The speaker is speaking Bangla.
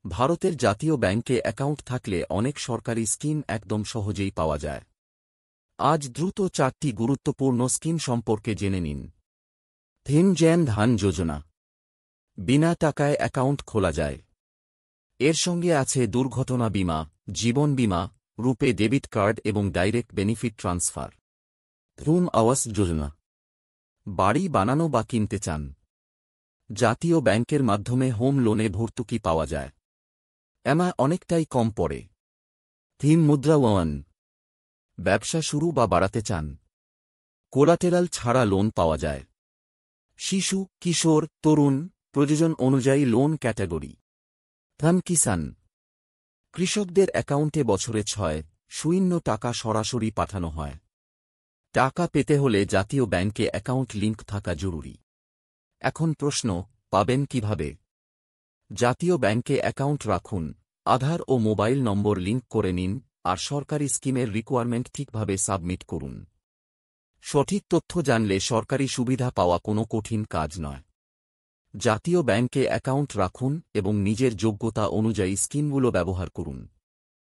ভারতের জাতীয় ব্যাংকে অ্যাকাউন্ট থাকলে অনেক সরকারি স্কিম একদম সহজেই পাওয়া যায়। আজ দ্রুত 4টি গুরুত্বপূর্ণ স্কিম সম্পর্কে জেনে নিন। ধীন জন ধন যোজনা, বিনা টাকায় অ্যাকাউন্ট খোলা যায়। এর সঙ্গে আছে দুর্ঘটনা বীমা, জীবন বীমা, রূপে ডেবিট কার্ড এবং ডাইরেক্ট বেনিফিট ট্রান্সফার। ধরুন আবাস যোজনা, বাড়ি বানানো বা কিনতে চান, জাতীয় ব্যাংকের মাধ্যমে হোম লোনে ভর্তুকি পাওয়া যায়। অনেকটাই কম পড়ে। ধীন মুদ্রা ওয়ান, ব্যবসা শুরু বা বাড়াতে চান, কোলাটেরাল ছাড়া লোন পাওয়া যায়। শিশু, কিশোর, তরুণ, প্রয়োজন অনুযায়ী লোন ক্যাটাগরি। ধন কিষান, কৃষকদের অ্যাকাউন্টে বছরে 6,000 টাকা সরাসরি পাঠানো হয়। টাকা পেতে হলে জাতীয় ব্যাংকে অ্যাকাউন্ট লিঙ্ক থাকা জরুরি। এখন প্রশ্ন, পাবেন কিভাবে? জাতীয় ব্যাংকে অ্যাকাউন্ট রাখুন, আধার ও মোবাইল নম্বর লিঙ্ক করে নিন, আর সরকারি স্কিমের রিকোয়ারমেন্ট ঠিকভাবে সাবমিট করুন। সঠিক তথ্য জানলে সরকারি সুবিধা পাওয়া কোনো কঠিন কাজ নয়। জাতীয় ব্যাংকে অ্যাকাউন্ট রাখুন এবং নিজের যোগ্যতা অনুযায়ী স্কিমগুলো ব্যবহার করুন।